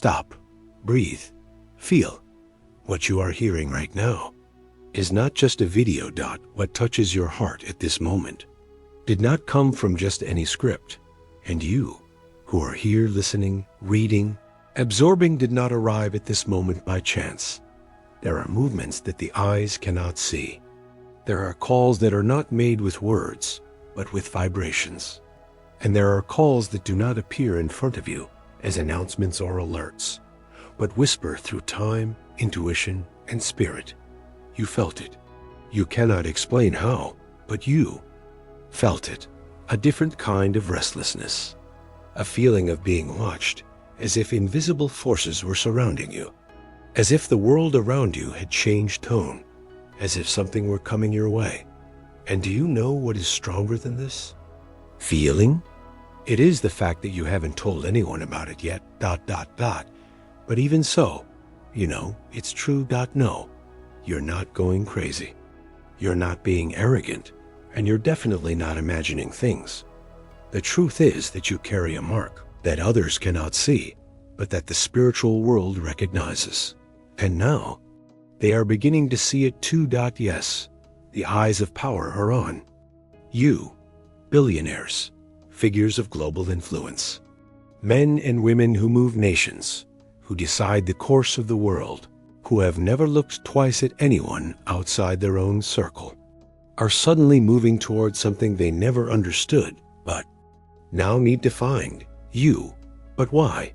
Stop, breathe, feel. What you are hearing right now is not just a video. What touches your heart at this moment did not come from just any script, and you, who are here listening, reading, absorbing, did not arrive at this moment by chance. There are movements that the eyes cannot see. There are calls that are not made with words, but with vibrations. And there are calls that do not appear in front of you as announcements or alerts, but whisper through time, intuition, and spirit. You felt it. You cannot explain how, but you felt it. A different kind of restlessness. A feeling of being watched, as if invisible forces were surrounding you. As if the world around you had changed tone. As if something were coming your way. And do you know what is stronger than this? Feeling? It is the fact that you haven't told anyone about it yet. But even so, you know, it's true. No, you're not going crazy. You're not being arrogant, and you're definitely not imagining things. The truth is that you carry a mark that others cannot see, but that the spiritual world recognizes. And now, they are beginning to see it too. Yes, the eyes of power are on you, billionaires, figures of global influence, men and women who move nations, who decide the course of the world, who have never looked twice at anyone outside their own circle, are suddenly moving towards something they never understood, but now need to find. You. But why?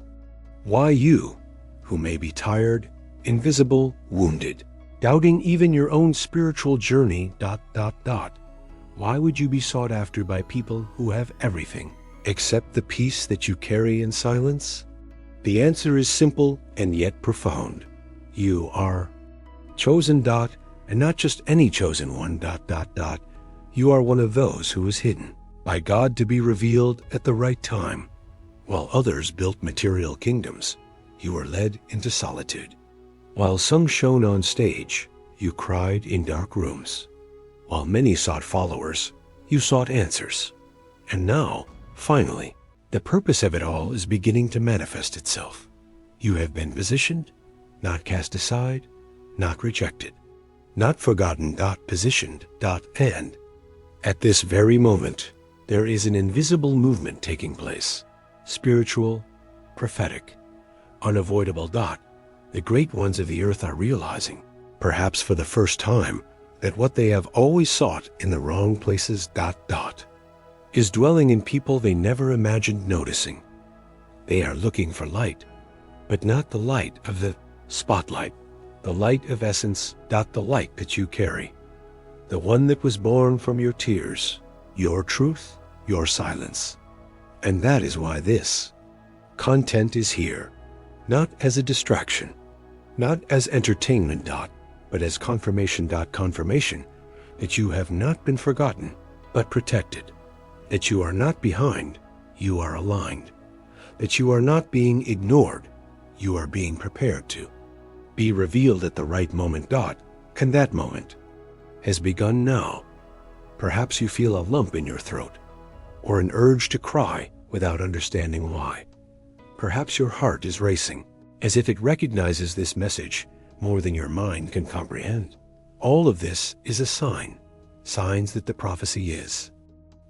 Why you, who may be tired, invisible, wounded, doubting even your own spiritual journey. Why would you be sought after by people who have everything except the peace that you carry in silence? The answer is simple and yet profound. You are chosen. And not just any chosen one. You are one of those who is hidden by God to be revealed at the right time. While others built material kingdoms, you were led into solitude. While some shone on stage, you cried in dark rooms. While many sought followers, you sought answers. And now, finally, the purpose of it all is beginning to manifest itself. You have been positioned, not cast aside, not rejected, not forgotten. Positioned. And at this very moment, there is an invisible movement taking place. Spiritual, prophetic, unavoidable. The great ones of the earth are realizing, perhaps for the first time, that what they have always sought in the wrong places. Is dwelling in people they never imagined noticing. They are looking for light, but not the light of the spotlight, the light of essence. The light that you carry, the one that was born from your tears, your truth, your silence. And that is why this content is here, not as a distraction, not as entertainment. But as confirmation. Confirmation that you have not been forgotten, but protected. That you are not behind, you are aligned. That you are not being ignored, you are being prepared to be revealed at the right moment. And that moment has begun now. Perhaps you feel a lump in your throat, or an urge to cry without understanding why. Perhaps your heart is racing, as if it recognizes this message more than your mind can comprehend. All of this is a signs that the prophecy is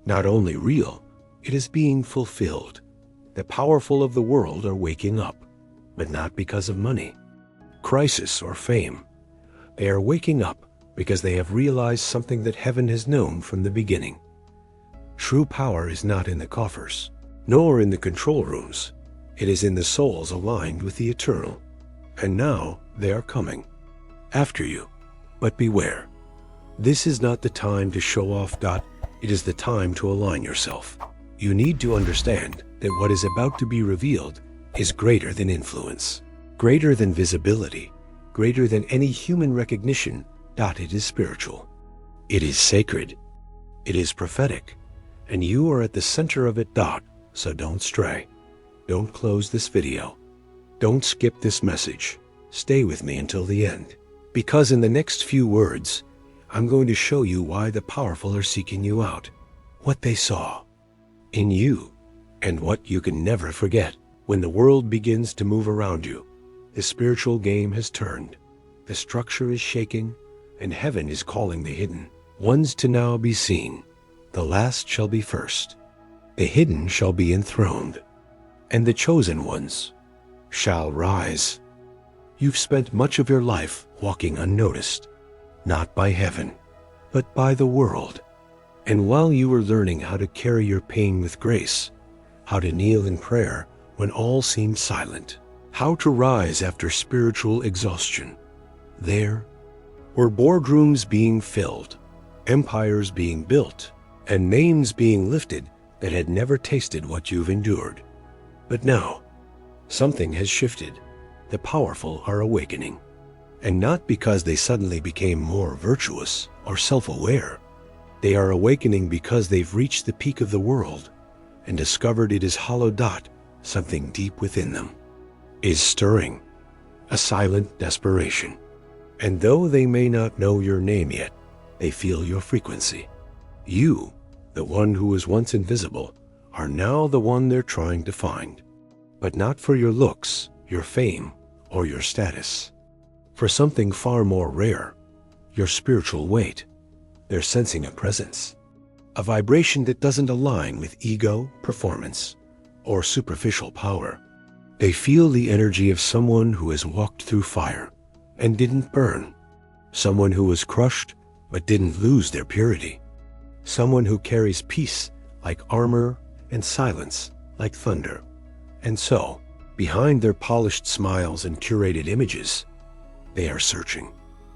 not only real, it is being fulfilled. The powerful of the world are waking up, but not because of money, crisis, or fame. They are waking up because they have realized something that heaven has known from the beginning. True power is not in the coffers, nor in the control rooms. It is in the souls aligned with the eternal. And now they are coming after you. But beware, this is not the time to show off. It is the time to align yourself. You need to understand that what is about to be revealed is greater than influence, greater than visibility, greater than any human recognition. It is spiritual. It is sacred. It is prophetic. And you are at the center of it. So don't stray. Don't close this video. Don't skip this message. Stay with me until the end, because in the next few words, I'm going to show you why the powerful are seeking you out, what they saw in you, and what you can never forget When the world begins to move around you, the spiritual game has turned. The structure is shaking, and heaven is calling the hidden ones to now be seen. The last shall be first. The hidden shall be enthroned, and the chosen ones shall rise. You've spent much of your life walking unnoticed, not by heaven, but by the world. And while you were learning how to carry your pain with grace, how to kneel in prayer when all seemed silent, how to rise after spiritual exhaustion, there were boardrooms being filled, empires being built, and names being lifted that had never tasted what you've endured. But now, something has shifted. The powerful are awakening, and not because they suddenly became more virtuous or self-aware. They are awakening because they've reached the peak of the world and discovered it is hollow dot, something deep within them is stirring, a silent desperation. And though they may not know your name yet, they feel your frequency. You, the one who was once invisible, are now the one they're trying to find. But not for your looks, your fame, or your status. For something far more rare, your spiritual weight. They're sensing a presence, a vibration that doesn't align with ego, performance, or superficial power. They feel the energy of someone who has walked through fire and didn't burn. Someone who was crushed but didn't lose their purity. Someone who carries peace like armor and silence like thunder. And so, behind their polished smiles and curated images, they are searching.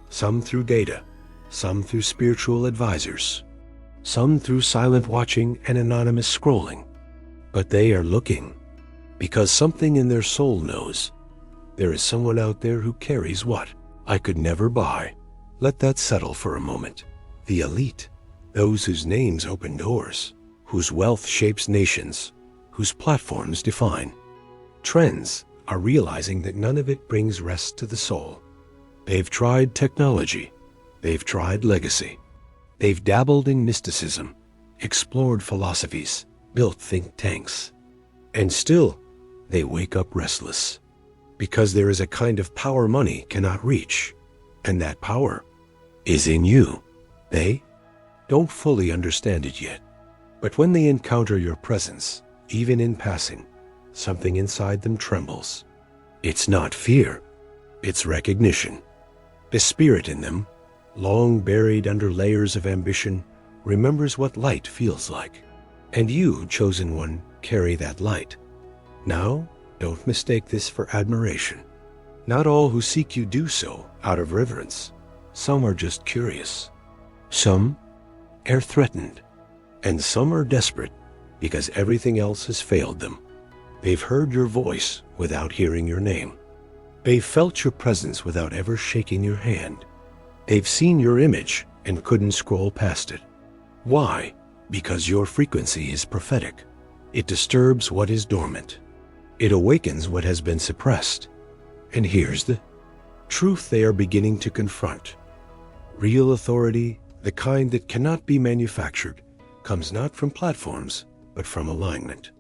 Some through data, some through spiritual advisors, some through silent watching and anonymous scrolling. But they are looking because something in their soul knows there is someone out there who carries what I could never buy. Let that settle for a moment. The elite, those whose names open doors, whose wealth shapes nations, whose platforms define trends, are realizing that none of it brings rest to the soul. They've tried technology, they've tried legacy, they've dabbled in mysticism, explored philosophies, built think tanks, and still they wake up restless because there is a kind of power money cannot reach, and that power is in you. They don't fully understand it yet, but when they encounter your presence, even in passing, something inside them trembles. It's not fear, it's recognition. The spirit in them, long buried under layers of ambition, remembers what light feels like. And you, chosen one, carry that light. Now, don't mistake this for admiration. Not all who seek you do so out of reverence. Some are just curious. Some are threatened. And some are desperate because everything else has failed them. They've heard your voice without hearing your name. They've felt your presence without ever shaking your hand. They've seen your image and couldn't scroll past it. Why? Because your frequency is prophetic. It disturbs what is dormant. It awakens what has been suppressed. And here's the truth they are beginning to confront. Real authority, the kind that cannot be manufactured, comes not from platforms, but from alignment.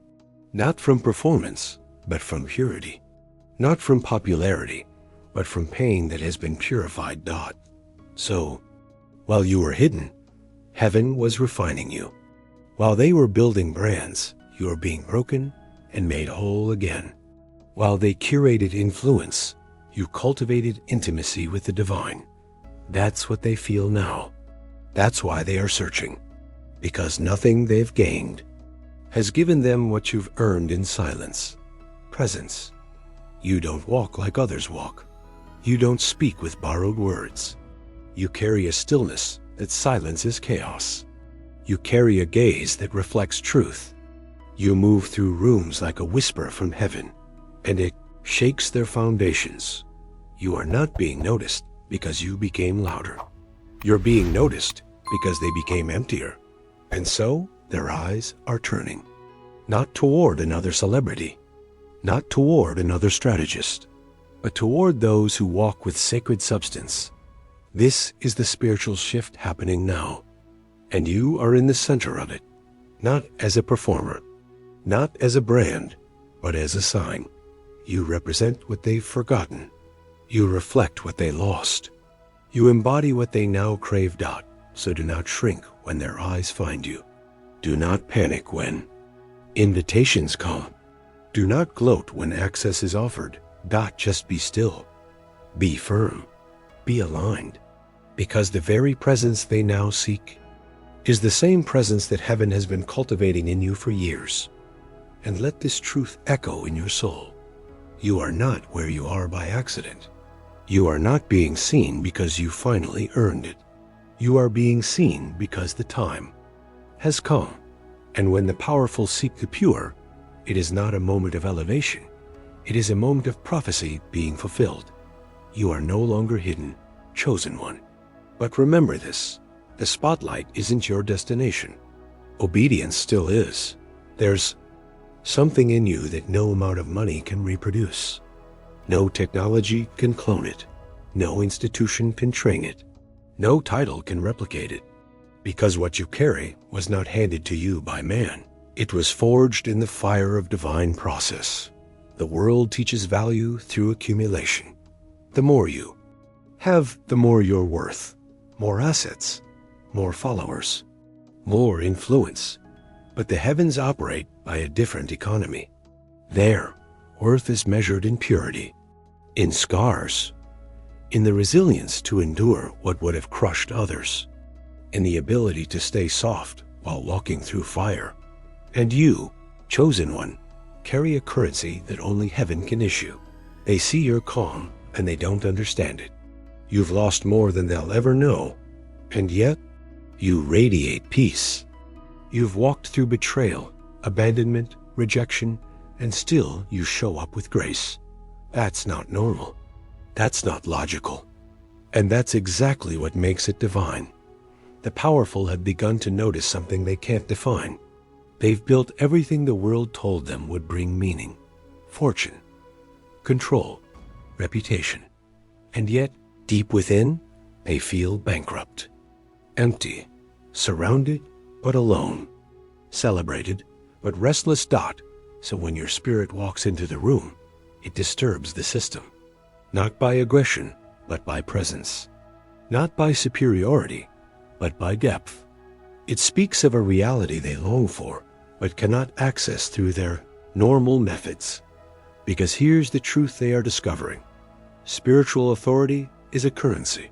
Not from performance, but from purity. Not from popularity, but from pain that has been purified. So, while you were hidden, heaven was refining you. While they were building brands, you are being broken and made whole again. While they curated influence, you cultivated intimacy with the divine. That's what they feel now. That's why they are searching. Because nothing they've gained has given them what you've earned in silence. Presence. You don't walk like others walk. You don't speak with borrowed words. You carry a stillness that silences chaos. You carry a gaze that reflects truth. You move through rooms like a whisper from heaven, and it shakes their foundations. You are not being noticed because you became louder. You're being noticed because they became emptier. And so their eyes are turning, not toward another celebrity, not toward another strategist, but toward those who walk with sacred substance. This is the spiritual shift happening now, and you are in the center of it, not as a performer, not as a brand, but as a sign. You represent what they've forgotten. You reflect what they lost. You embody what they now crave. So do not shrink when their eyes find you. Do not panic when invitations come. Do not gloat when access is offered. Just be still. Be firm. Be aligned. Because the very presence they now seek is the same presence that heaven has been cultivating in you for years. And let this truth echo in your soul. You are not where you are by accident. You are not being seen because you finally earned it. You are being seen because the time has come. And when the powerful seek the pure, it is not a moment of elevation. It is a moment of prophecy being fulfilled. You are no longer hidden, chosen one. But remember this, the spotlight isn't your destination. Obedience still is. There's something in you that no amount of money can reproduce. No technology can clone it. No institution can train it. No title can replicate it. Because what you carry was not handed to you by man. It was forged in the fire of divine process. The world teaches value through accumulation. The more you have, the more you're worth. More assets, more followers, more influence. But the heavens operate by a different economy. There, worth is measured in purity, in scars, in the resilience to endure what would have crushed others, in the ability to stay soft while walking through fire. And you, chosen one, carry a currency that only heaven can issue. They see your calm and they don't understand it. You've lost more than they'll ever know, and yet you radiate peace. You've walked through betrayal, abandonment, rejection, and still you show up with grace. That's not normal. That's not logical. And that's exactly what makes it divine. The powerful have begun to notice something they can't define. They've built everything the world told them would bring meaning, fortune, control, reputation. And yet, deep within, they feel bankrupt, empty, surrounded but alone, celebrated but restless. So when your spirit walks into the room, it disturbs the system. Not by aggression, but by presence. Not by superiority, but by depth. It speaks of a reality they long for, but cannot access through their normal methods. Because here's the truth they are discovering. Spiritual authority is a currency,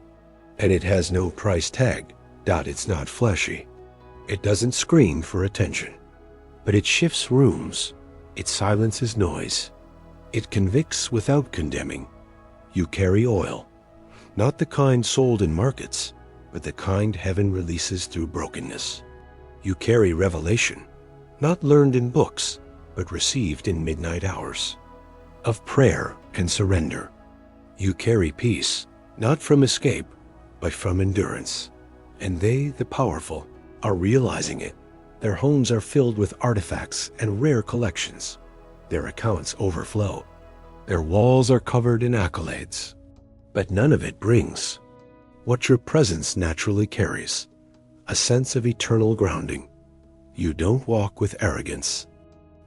and it has no price tag. It's not flashy. It doesn't scream for attention, but it shifts rooms. It silences noise. It convicts without condemning. You carry oil, not the kind sold in markets, but the kind heaven releases through brokenness. You carry revelation, not learned in books, but received in midnight hours, of prayer and surrender. You carry peace, not from escape, but from endurance. And they, the powerful, are realizing it. Their homes are filled with artifacts and rare collections. Their accounts overflow. Their walls are covered in accolades. But none of it brings what your presence naturally carries, a sense of eternal grounding. You don't walk with arrogance,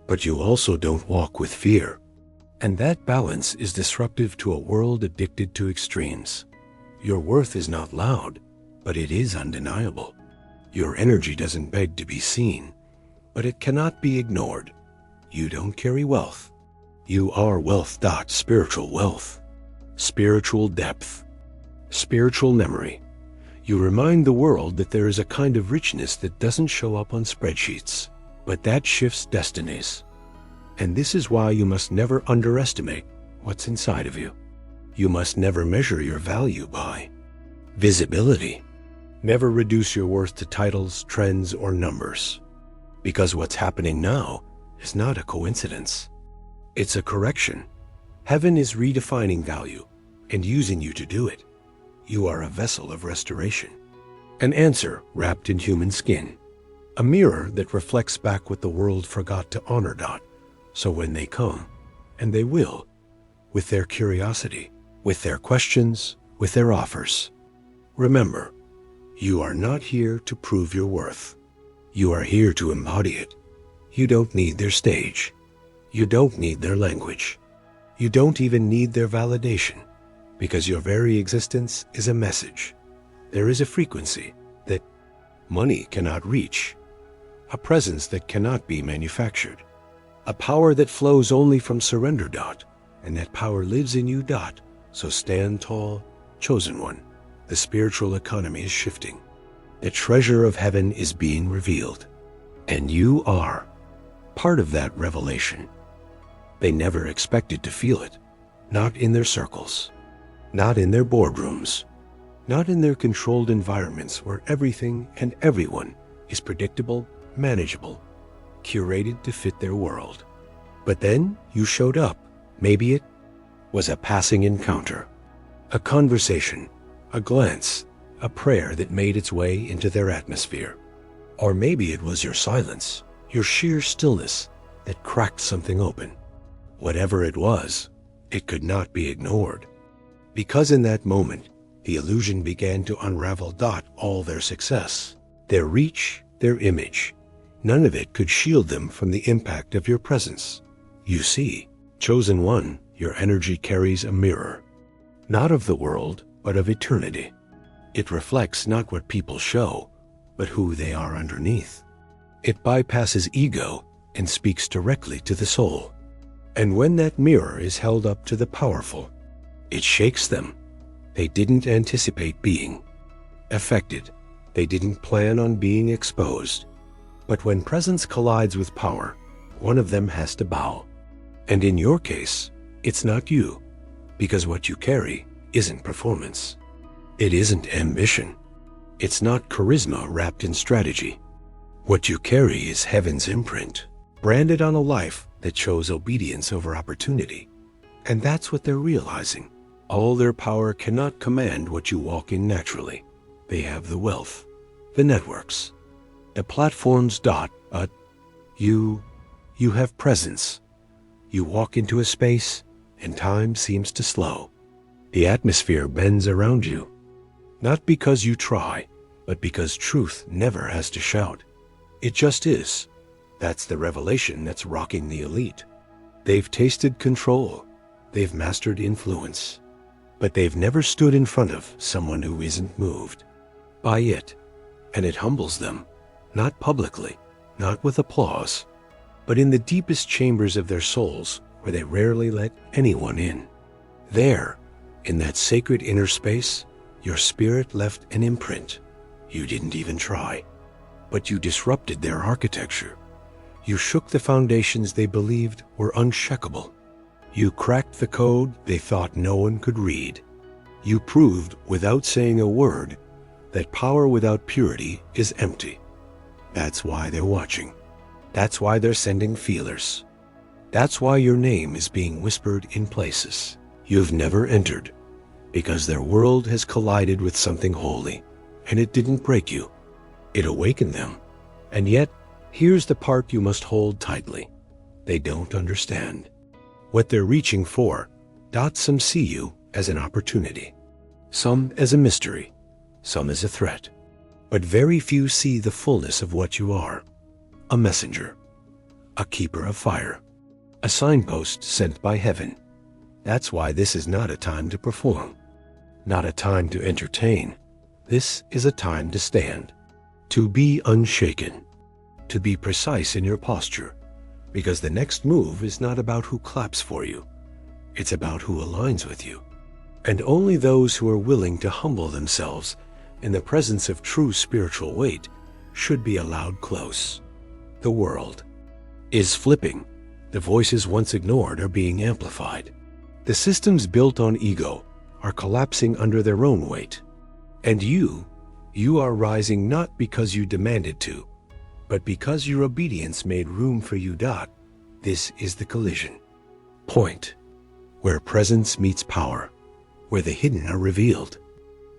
but you also don't walk with fear. And that balance is disruptive to a world addicted to extremes. Your worth is not loud, but it is undeniable. Your energy doesn't beg to be seen, but it cannot be ignored. You don't carry wealth. You are wealth. Spiritual wealth, spiritual depth, spiritual memory. You remind the world that there is a kind of richness that doesn't show up on spreadsheets, but that shifts destinies. And this is why you must never underestimate what's inside of you. You must never measure your value by visibility. Never reduce your worth to titles, trends, or numbers. Because what's happening now is not a coincidence. It's a correction. Heaven is redefining value and using you to do it. You are a vessel of restoration, an answer wrapped in human skin, a mirror that reflects back what the world forgot to honor. So when they come, and they will, with their curiosity, with their questions, with their offers, remember, you are not here to prove your worth. You are here to embody it. You don't need their stage. You don't need their language. You don't even need their validation, because your very existence is a message. There is a frequency that money cannot reach, a presence that cannot be manufactured, a power that flows only from surrender. And that power lives in you. So stand tall, chosen one. The spiritual economy is shifting. The treasure of heaven is being revealed. And you are part of that revelation. They never expected to feel it. Not in their circles. Not in their boardrooms. Not in their controlled environments where everything and everyone is predictable, manageable, curated to fit their world. But then you showed up. Maybe it was a passing encounter, a conversation, a glance, a prayer that made its way into their atmosphere. Or maybe it was your silence, your sheer stillness that cracked something open. Whatever it was, it could not be ignored. Because in that moment, the illusion began to unravel. All their success, their reach, their image, none of it could shield them from the impact of your presence. You see, chosen one, your energy carries a mirror, not of the world, but of eternity. It reflects not what people show, but who they are underneath. It bypasses ego and speaks directly to the soul. And when that mirror is held up to the powerful, it shakes them. They didn't anticipate being affected. They didn't plan on being exposed. But when presence collides with power, one of them has to bow. And in your case, it's not you, because what you carry isn't performance. It isn't ambition. It's not charisma wrapped in strategy. What you carry is heaven's imprint, branded on a life that chose obedience over opportunity. And that's what they're realizing. All their power cannot command what you walk in naturally. They have the wealth, the networks, the platforms. But you have presence. You walk into a space and time seems to slow. The atmosphere bends around you, not because you try, but because truth never has to shout. It just is. That's the revelation that's rocking the elite. They've tasted control. They've mastered influence. But they've never stood in front of someone who isn't moved by it. And it humbles them, not publicly, not with applause, but in the deepest chambers of their souls where they rarely let anyone in. There, in that sacred inner space, your spirit left an imprint. You didn't even try, but you disrupted their architecture. You shook the foundations they believed were unshakable. You cracked the code they thought no one could read. You proved, without saying a word, that power without purity is empty. That's why they're watching. That's why they're sending feelers. That's why your name is being whispered in places you've never entered, because their world has collided with something holy, and it didn't break you. It awakened them. And yet, here's the part you must hold tightly. They don't understand what they're reaching for. Some see you as an opportunity, some as a mystery, some as a threat. But very few see the fullness of what you are. A messenger, a keeper of fire, a signpost sent by heaven. That's why this is not a time to perform, not a time to entertain. This is a time to stand, to be unshaken, to be precise in your posture, because the next move is not about who claps for you. It's about who aligns with you. And only those who are willing to humble themselves in the presence of true spiritual weight should be allowed close. The world is flipping. The voices once ignored are being amplified. The systems built on ego are collapsing under their own weight. And you are rising not because you demanded to, but because your obedience made room for you. This is the collision point, where presence meets power, where the hidden are revealed,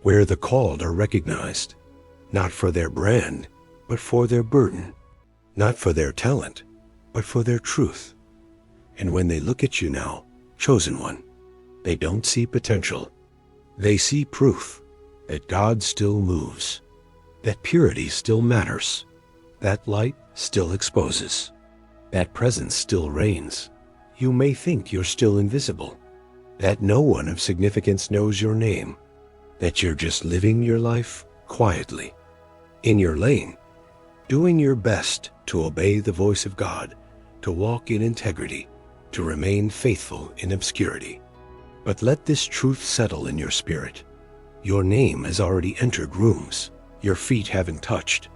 where the called are recognized, not for their brand, but for their burden, not for their talent, but for their truth. And when they look at you now, chosen one, they don't see potential. They see proof that God still moves, that purity still matters, that light still exposes, that presence still reigns. You may think you're still invisible, that no one of significance knows your name, that you're just living your life quietly, in your lane, doing your best to obey the voice of God, to walk in integrity, to remain faithful in obscurity. But let this truth settle in your spirit. Your name has already entered rooms your feet haven't touched,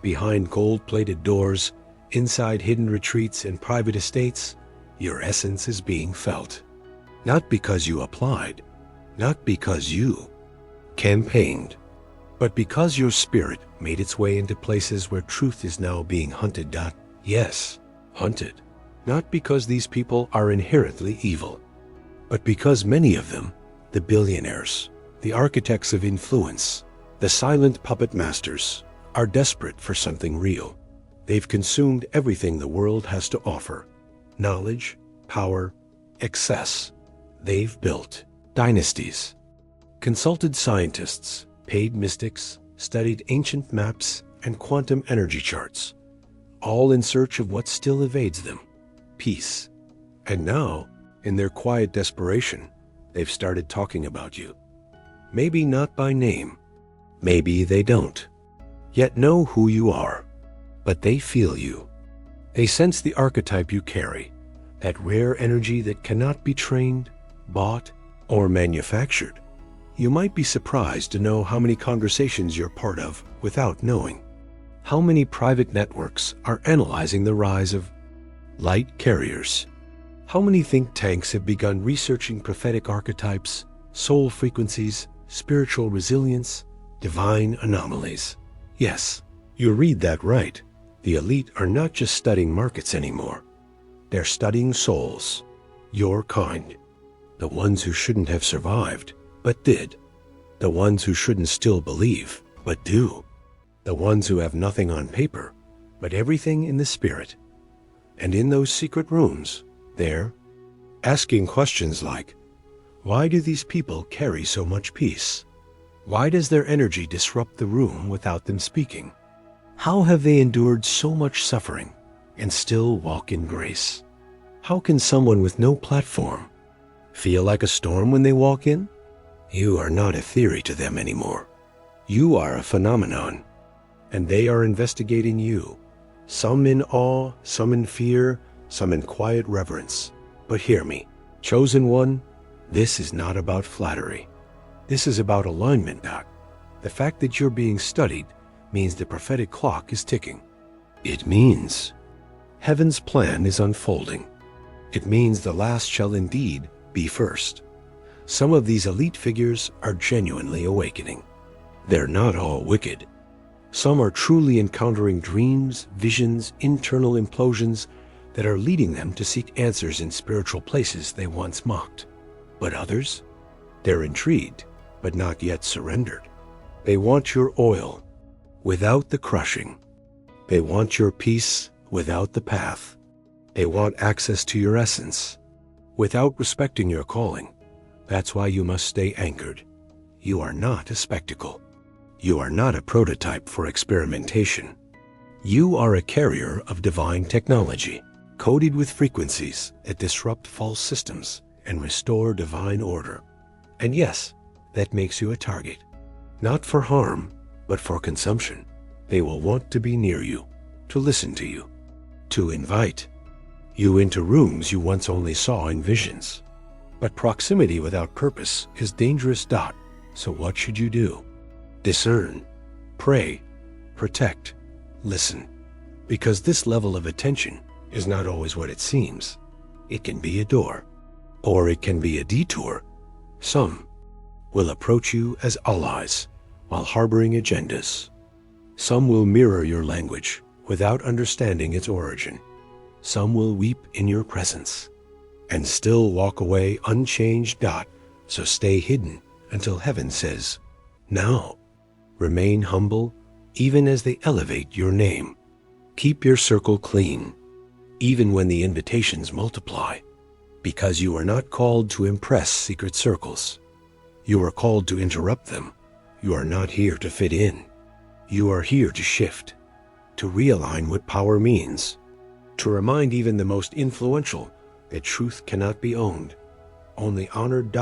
behind gold-plated doors, inside hidden retreats and private estates. Your essence is being felt. Not because you applied, not because you campaigned, but because your spirit made its way into places where truth is now being hunted. Yes, hunted. Not because these people are inherently evil, but because many of them, the billionaires, the architects of influence, the silent puppet masters, are desperate for something real. They've consumed everything the world has to offer: knowledge, power, excess. They've built dynasties, consulted scientists, paid mystics, studied ancient maps and quantum energy charts, all in search of what still evades them: peace. And now, in their quiet desperation, they've started talking about you. Maybe not by name, maybe they don't yet know who you are, but they feel you. They sense the archetype you carry, that rare energy that cannot be trained, bought, or manufactured. You might be surprised to know how many conversations you're part of without knowing. How many private networks are analyzing the rise of light carriers? How many think tanks have begun researching prophetic archetypes, soul frequencies, spiritual resilience, divine anomalies? Yes, you read that right. The elite are not just studying markets anymore. They're studying souls, your kind. The ones who shouldn't have survived, but did. The ones who shouldn't still believe, but do. The ones who have nothing on paper, but everything in the spirit. And in those secret rooms, they're asking questions like, why do these people carry so much peace? Why does their energy disrupt the room without them speaking? How have they endured so much suffering and still walk in grace? How can someone with no platform feel like a storm when they walk in? You are not a theory to them anymore. You are a phenomenon, and they are investigating you. Some in awe, some in fear, some in quiet reverence. But hear me, chosen one, this is not about flattery. This is about alignment, Doc. The fact that you're being studied means the prophetic clock is ticking. It means heaven's plan is unfolding. It means the last shall indeed be first. Some of these elite figures are genuinely awakening. They're not all wicked. Some are truly encountering dreams, visions, internal implosions that are leading them to seek answers in spiritual places they once mocked. But others? They're intrigued, but not yet surrendered. They want your oil without the crushing. They want your peace without the path. They want access to your essence without respecting your calling. That's why you must stay anchored. You are not a spectacle. You are not a prototype for experimentation. You are a carrier of divine technology, coded with frequencies that disrupt false systems and restore divine order. And yes, that makes you a target, not for harm, but for consumption. They will want to be near you, to listen to you, to invite you into rooms you once only saw in visions. But proximity without purpose is dangerous. So what should you do? Discern, pray, protect, listen. Because this level of attention is not always what it seems. It can be a door, or it can be a detour. Some will approach you as allies while harboring agendas. Some will mirror your language without understanding its origin. Some will weep in your presence and still walk away unchanged. So stay hidden until heaven says, now. Remain humble even as they elevate your name. Keep your circle clean, even when the invitations multiply, because you are not called to impress secret circles. You are called to interrupt them. You are not here to fit in. You are here to shift, to realign what power means, to remind even the most influential that truth cannot be owned, only honored.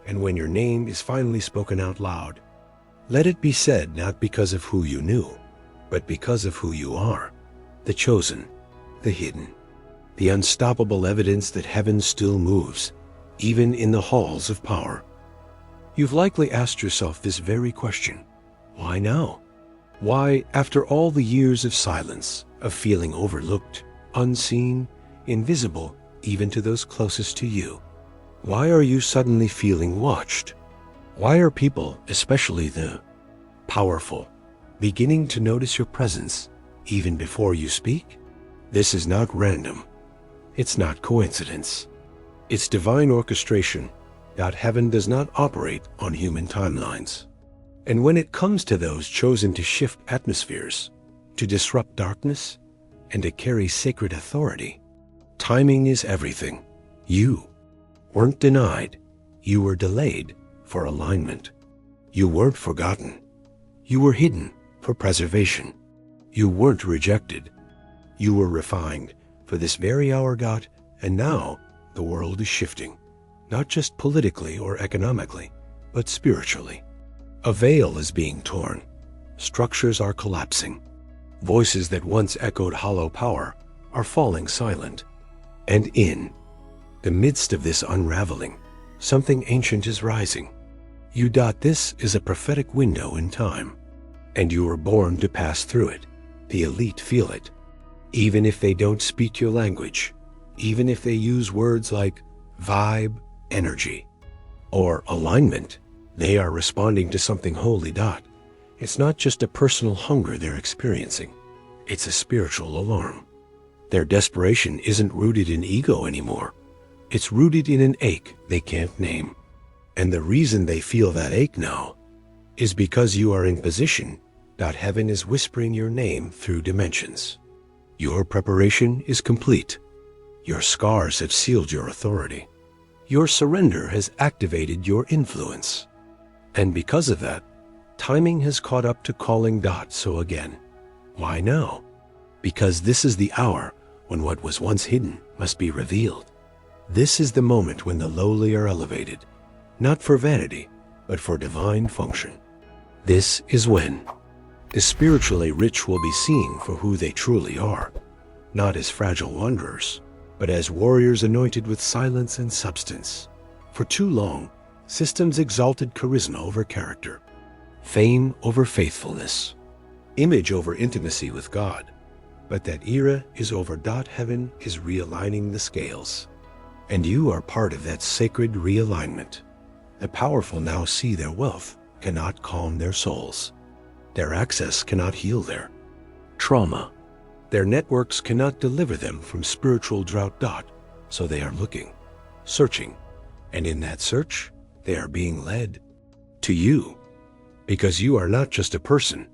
And when your name is finally spoken out loud, let it be said not because of who you knew, but because of who you are, the chosen, the hidden, the unstoppable evidence that heaven still moves, even in the halls of power. You've likely asked yourself this very question. Why now? Why, after all the years of silence, of feeling overlooked, unseen, invisible, even to those closest to you? Why are you suddenly feeling watched? Why are people, especially the powerful, beginning to notice your presence even before you speak? This is not random. It's not coincidence. It's divine orchestration. Heaven does not operate on human timelines. And when it comes to those chosen to shift atmospheres, to disrupt darkness, and to carry sacred authority, timing is everything. You weren't denied. You were delayed for alignment. You weren't forgotten. You were hidden for preservation. You weren't rejected. You were refined for this very hour, and now the world is shifting, not just politically or economically, but spiritually. A veil is being torn. Structures are collapsing. Voices that once echoed hollow power are falling silent. And in the midst of this unraveling, something ancient is rising. This is a prophetic window in time, and you were born to pass through it. The elite feel it. Even if they don't speak your language, even if they use words like vibe, energy, or alignment, they are responding to something holy. It's not just a personal hunger they're experiencing. It's a spiritual alarm. Their desperation isn't rooted in ego anymore. It's rooted in an ache they can't name. And the reason they feel that ache now is because you are in position. Heaven is whispering your name through dimensions. Your preparation is complete. Your scars have sealed your authority. Your surrender has activated your influence. And because of that, timing has caught up to calling. So again, why now? Because this is the hour when what was once hidden must be revealed. This is the moment when the lowly are elevated, not for vanity, but for divine function. This is when the spiritually rich will be seen for who they truly are, not as fragile wanderers, but as warriors anointed with silence and substance. For too long, systems exalted charisma over character, fame over faithfulness, image over intimacy with God. But that era is over. Heaven is realigning the scales, and you are part of that sacred realignment. The powerful now see their wealth cannot calm their souls. Their access cannot heal their trauma. Their networks cannot deliver them from spiritual drought. So they are looking, searching, and in that search, they are being led to you. Because you are not just a person,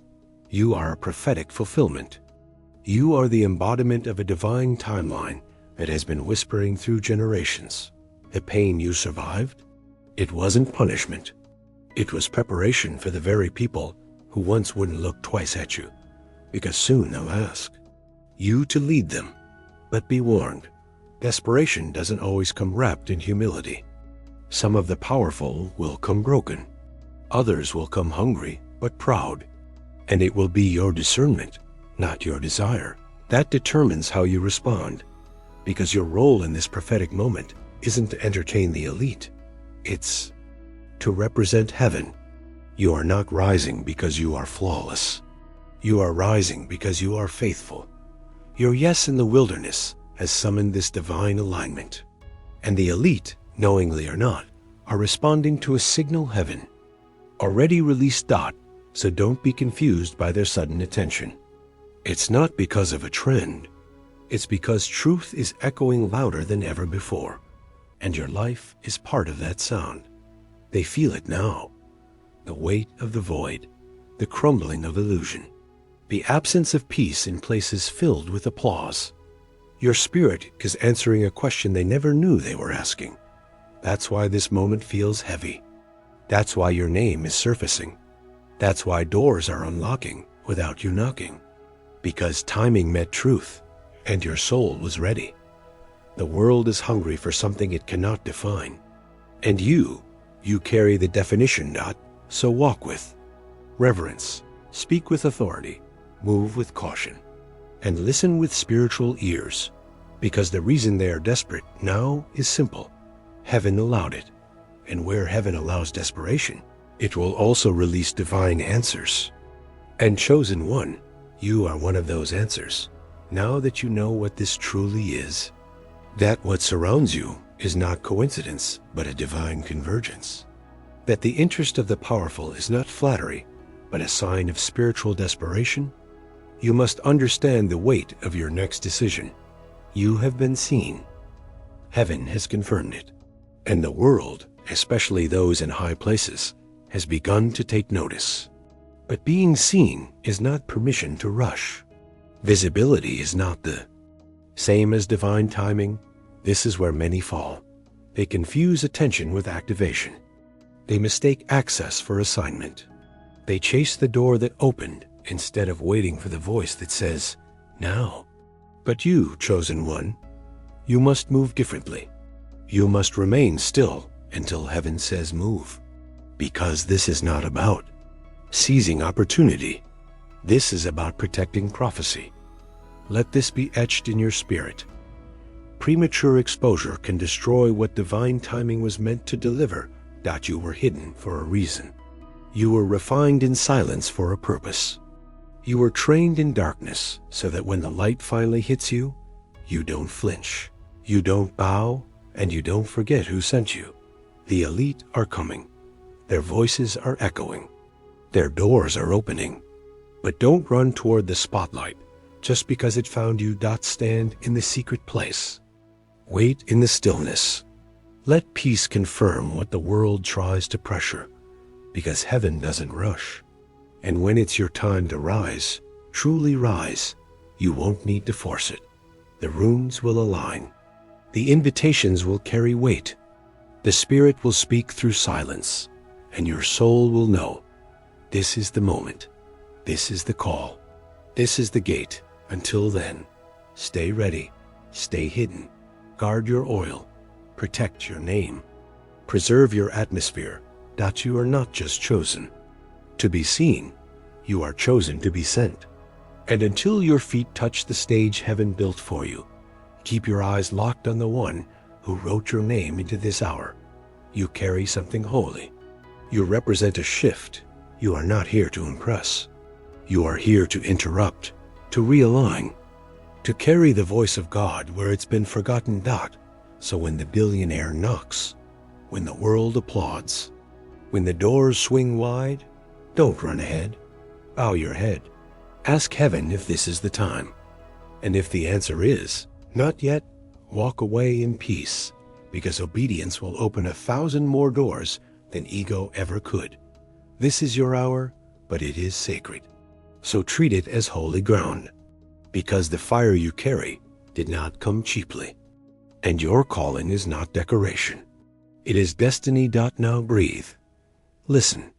you are a prophetic fulfillment. You are the embodiment of a divine timeline that has been whispering through generations. The pain you survived, it wasn't punishment. It was preparation for the very people who once wouldn't look twice at you, because soon they'll ask you to lead them. But be warned, desperation doesn't always come wrapped in humility. Some of the powerful will come broken. Others will come hungry but proud. And it will be your discernment, not your desire, that determines how you respond. Because your role in this prophetic moment isn't to entertain the elite. It's to represent heaven. You are not rising because you are flawless. You are rising because you are faithful. Your yes in the wilderness has summoned this divine alignment. And the elite, knowingly or not, are responding to a signal heaven already released. So don't be confused by their sudden attention. It's not because of a trend. It's because truth is echoing louder than ever before. And your life is part of that sound. They feel it now. The weight of the void, the crumbling of illusion, the absence of peace in places filled with applause. Your spirit is answering a question they never knew they were asking. That's why this moment feels heavy. That's why your name is surfacing. That's why doors are unlocking without you knocking. Because timing met truth, and your soul was ready. The world is hungry for something it cannot define. And you carry the definition, so walk with reverence, speak with authority, move with caution, and listen with spiritual ears, because the reason they are desperate now is simple. Heaven allowed it, and where heaven allows desperation, it will also release divine answers. And chosen one, you are one of those answers. Now that you know what this truly is, that what surrounds you is not coincidence, but a divine convergence. That the interest of the powerful is not flattery, but a sign of spiritual desperation. You must understand the weight of your next decision. You have been seen. Heaven has confirmed it. And the world, especially those in high places, has begun to take notice. But being seen is not permission to rush. Visibility is not the same as divine timing. This is where many fall. They confuse attention with activation. They mistake access for assignment. They chase the door that opened instead of waiting for the voice that says, now. But you, chosen one, you must move differently. You must remain still until heaven says move. Because this is not about seizing opportunity. This is about protecting prophecy. Let this be etched in your spirit. Premature exposure can destroy what divine timing was meant to deliver. You were hidden for a reason. You were refined in silence for a purpose. You were trained in darkness so that when the light finally hits you, you don't flinch, you don't bow, and you don't forget who sent you. The elite are coming. Their voices are echoing. Their doors are opening. But don't run toward the spotlight just because it found you. Stand in the secret place. Wait in the stillness. Let peace confirm what the world tries to pressure, because heaven doesn't rush. And when it's your time to rise, truly rise, you won't need to force it. The runes will align. The invitations will carry weight. The Spirit will speak through silence, and your soul will know. This is the moment. This is the call. This is the gate. Until then, stay ready, stay hidden, guard your oil, protect your name, preserve your atmosphere. You are not just chosen to be seen, you are chosen to be sent. And until your feet touch the stage heaven built for you, keep your eyes locked on the one who wrote your name into this hour. You carry something holy. You represent a shift. You are not here to impress. You are here to interrupt, to realign, to carry the voice of God where it's been forgotten. So when the billionaire knocks, when the world applauds, when the doors swing wide, don't run ahead. Bow your head. Ask heaven if this is the time. And if the answer is, not yet, walk away in peace, because obedience will open 1,000 more doors than ego ever could. This is your hour, but it is sacred. So treat it as holy ground, because the fire you carry did not come cheaply. And your calling is not decoration. It is destiny. Now breathe. Listen.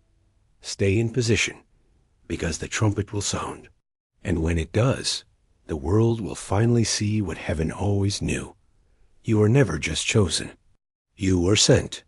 Stay in position, because the trumpet will sound. And when it does, the world will finally see what heaven always knew. You were never just chosen. You were sent.